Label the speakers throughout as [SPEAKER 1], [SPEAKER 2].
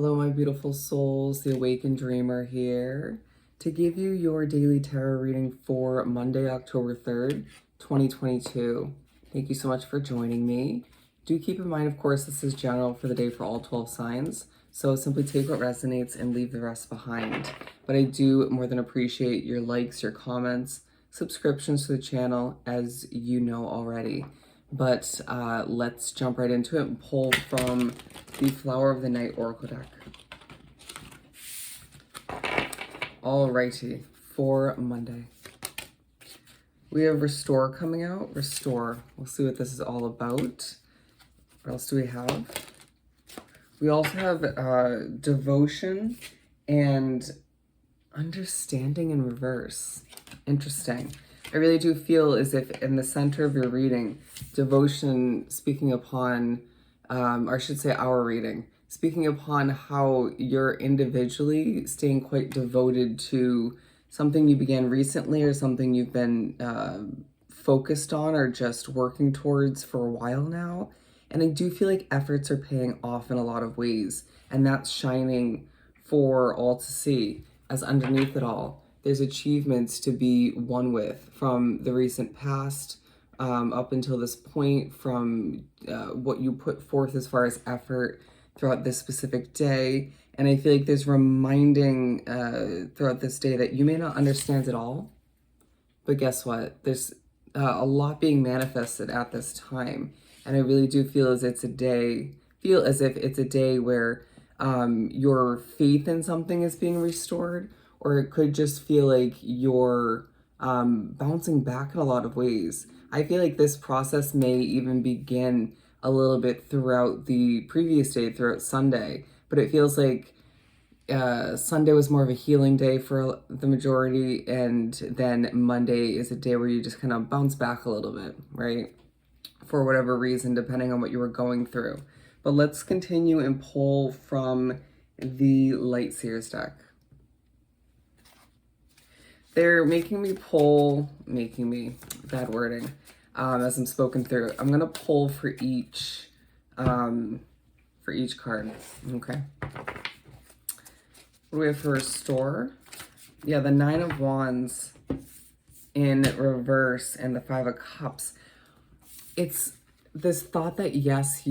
[SPEAKER 1] Hello, my beautiful souls. The Awakened Dreamer here to give you your daily tarot reading for Monday, October 3rd, 2022. Thank you so much for joining me. Do keep in mind, of course, this is general for the day for all 12 signs, so simply take what resonates and leave the rest behind. But I do more than appreciate your likes, your comments, subscriptions to the channel, as you know already. But let's jump right into it and pull from the Flower of the Night Oracle deck. Alrighty, for Monday. We have Restore coming out. Restore. We'll see what this is all about. What else do we have? We also have Devotion and Understanding in reverse. Interesting. I really do feel as if in the center of your reading, Devotion speaking upon, or I should say our reading, speaking upon how you're individually staying quite devoted to something you began recently or something you've been focused on or just working towards for a while now. And I do feel like efforts are paying off in a lot of ways, and that's shining for all to see, as underneath it all, there's achievements to be won with from the recent past up until this point, from what you put forth as far as effort throughout this specific day. And I feel like there's reminding throughout this day that you may not understand it all, but guess what? There's a lot being manifested at this time. And I really do feel as if it's a day where your faith in something is being restored, or it could just feel like you're bouncing back in a lot of ways. I feel like this process may even begin a little bit throughout the previous day, throughout Sunday, but it feels like Sunday was more of a healing day for the majority, and then Monday is a day where you just kind of bounce back a little bit, right? For whatever reason, depending on what you were going through. But let's continue and pull from the Light Seers deck. They're making me, bad wording, as I'm spoken through. I'm gonna pull for each card, okay? What do we have for Restore? Yeah, the Nine of Wands in reverse and the Five of Cups. It's this thought that yes,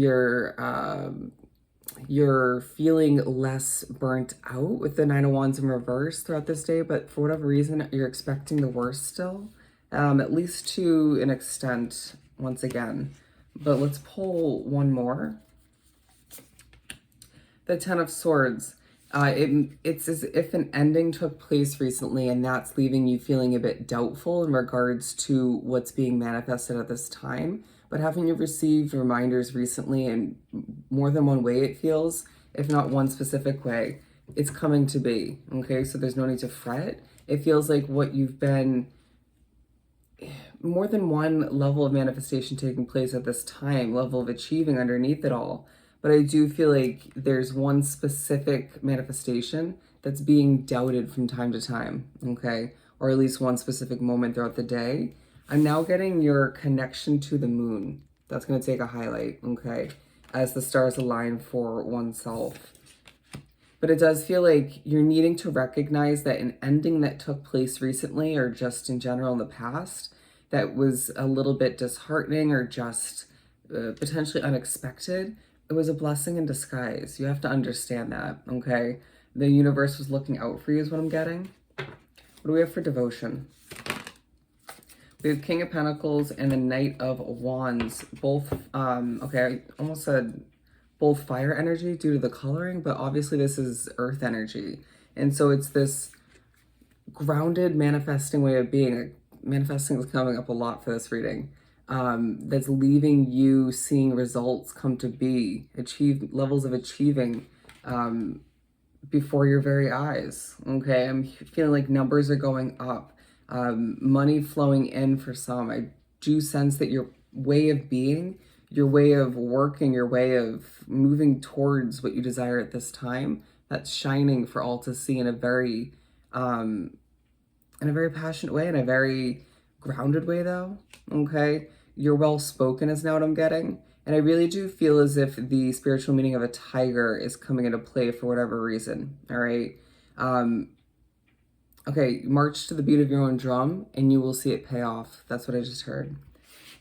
[SPEAKER 1] you're feeling less burnt out with the Nine of Wands in reverse throughout this day, but for whatever reason, you're expecting the worst still, at least to an extent, once again. But let's pull one more. The Ten of Swords. It's as if an ending took place recently, and that's leaving you feeling a bit doubtful in regards to what's being manifested at this time. But haven't you received reminders recently in more than one way, it feels, if not one specific way? It's coming to be, okay? So there's no need to fret. It feels like what you've been, more than one level of manifestation taking place at this time, level of achieving underneath it all. But I do feel like there's one specific manifestation that's being doubted from time to time, okay? Or at least one specific moment throughout the day. I'm now getting your connection to the moon. That's going to take a highlight, okay? As the stars align for oneself. But it does feel like you're needing to recognize that an ending that took place recently, or just in general in the past, that was a little bit disheartening or just potentially unexpected, it was a blessing in disguise. You have to understand that, okay? The universe was looking out for you is what I'm getting. What do we have for Devotion? We have King of Pentacles and the Knight of Wands. Both, okay, I almost said both fire energy due to the coloring, but obviously this is earth energy. And so it's this grounded manifesting way of being. Manifesting is coming up a lot for this reading. That's leaving you seeing results come to be, achieve levels of achieving before your very eyes. Okay, I'm feeling like numbers are going up, money flowing in for some. I do sense that your way of being, your way of working, your way of moving towards what you desire at this time, that's shining for all to see in a very passionate way, in a very grounded way though, okay? You're well spoken is now what I'm getting. And I really do feel as if the spiritual meaning of a tiger is coming into play for whatever reason. All right. Okay, march to the beat of your own drum and you will see it pay off. That's what I just heard.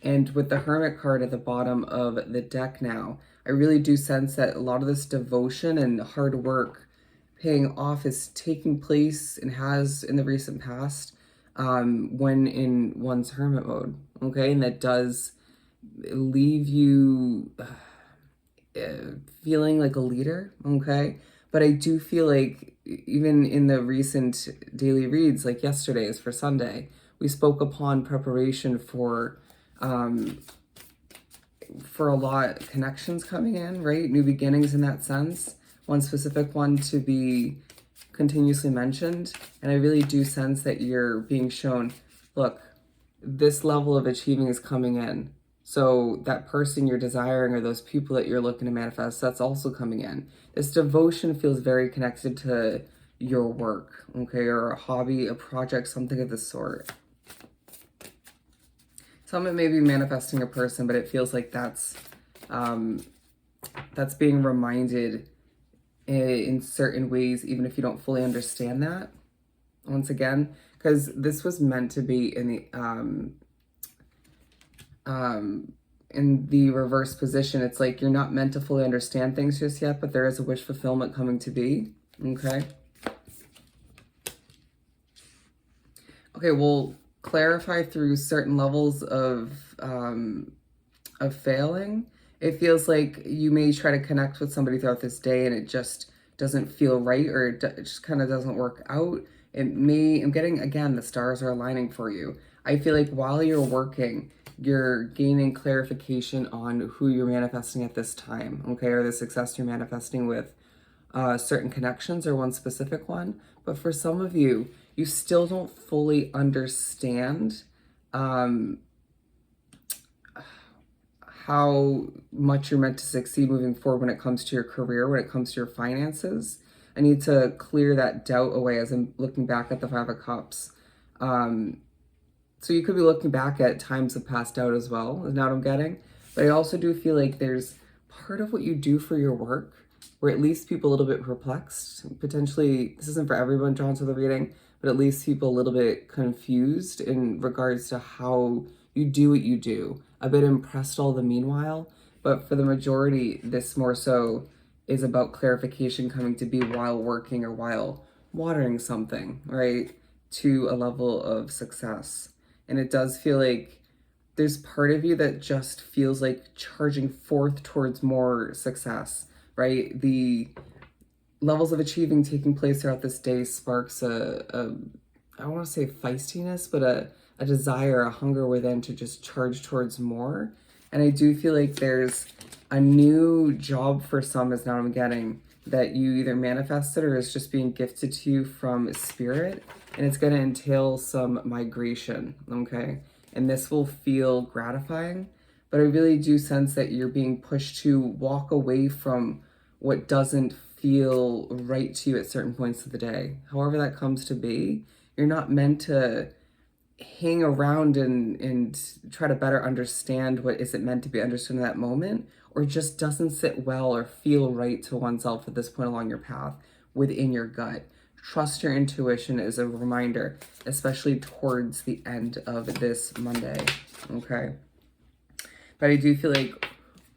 [SPEAKER 1] And with the Hermit card at the bottom of the deck now, I really do sense that a lot of this devotion and hard work paying off is taking place and has in the recent past when in one's hermit mode. Okay, and that does leave you feeling like a leader. Okay, but I do feel like even in the recent daily reads, like yesterday's for Sunday, we spoke upon preparation for a lot connections coming in, right? New beginnings in that sense. One specific one to be continuously mentioned. And I really do sense that you're being shown, look, this level of achieving is coming in. So that person you're desiring or those people that you're looking to manifest, that's also coming in. This devotion feels very connected to your work, okay, or a hobby, a project, something of the sort. Some it may be manifesting a person, but it feels like that's being reminded in certain ways, even if you don't fully understand that. Once again, because this was meant to be in the reverse position. It's like you're not meant to fully understand things just yet, but there is a wish fulfillment coming to be. Okay. Okay, we'll clarify through certain levels of failing. It feels like you may try to connect with somebody throughout this day and it just doesn't feel right, or it just kind of doesn't work out. I'm getting, again, the stars are aligning for you. I feel like while you're working, you're gaining clarification on who you're manifesting at this time, okay, or the success you're manifesting with certain connections or one specific one. But for some of you, you still don't fully understand how much you're meant to succeed moving forward when it comes to your career, when it comes to your finances. I need to clear that doubt away as I'm looking back at the Five of Cups. So you could be looking back at times of past doubt as well, is not what I'm getting. But I also do feel like there's part of what you do for your work where it leaves people a little bit perplexed. Potentially, this isn't for everyone drawn to the reading, but it leaves people a little bit confused in regards to how you do what you do. A bit impressed all the meanwhile, but for the majority, this more so is about clarification coming to be while working or while watering something, right, to a level of success. And it does feel like there's part of you that just feels like charging forth towards more success, right? The levels of achieving taking place throughout this day sparks I don't want to say feistiness, but a desire, a hunger within to just charge towards more. And I do feel like there's a new job for some, is now I'm getting, that you either manifested or is just being gifted to you from spirit. And it's going to entail some migration, okay? And this will feel gratifying, but I really do sense that you're being pushed to walk away from what doesn't feel right to you at certain points of the day. However that comes to be, you're not meant to hang around and try to better understand what isn't meant to be understood in that moment, or just doesn't sit well or feel right to oneself at this point along your path within your gut. Trust your intuition is a reminder, especially towards the end of this Monday, okay? But I do feel like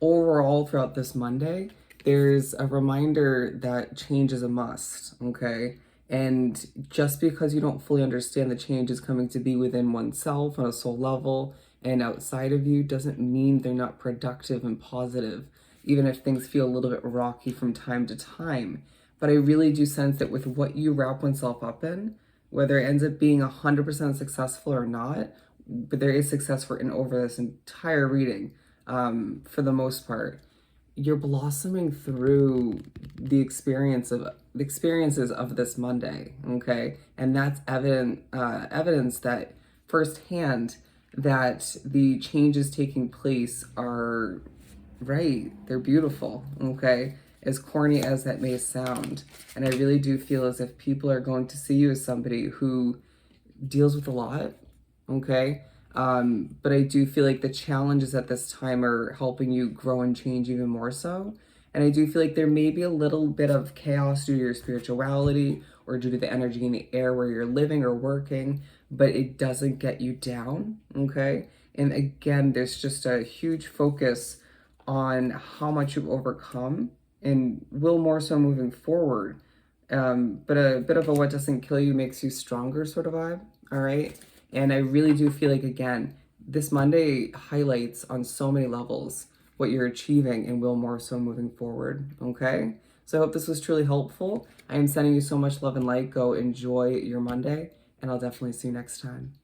[SPEAKER 1] overall throughout this Monday, there's a reminder that change is a must, okay? And just because you don't fully understand the change is coming to be within oneself on a soul level and outside of you doesn't mean they're not productive and positive, even if things feel a little bit rocky from time to time. But I really do sense that with what you wrap oneself up in, whether it ends up being 100% successful or not, but there is success for in over this entire reading, for the most part, you're blossoming through the experiences of this Monday, okay? And that's evidence that firsthand that the changes taking place are right. They're beautiful, okay? As corny as that may sound. And I really do feel as if people are going to see you as somebody who deals with a lot, okay? But I do feel like the challenges at this time are helping you grow and change even more so. And I do feel like there may be a little bit of chaos due to your spirituality or due to the energy in the air where you're living or working, but it doesn't get you down, okay? And again, there's just a huge focus on how much you've overcome and will more so moving forward. But a bit of a what doesn't kill you makes you stronger sort of vibe, all right? And I really do feel like, again, this Monday highlights on so many levels what you're achieving and will more so moving forward, okay? So I hope this was truly helpful. I am sending you so much love and light. Go enjoy your Monday, and I'll definitely see you next time.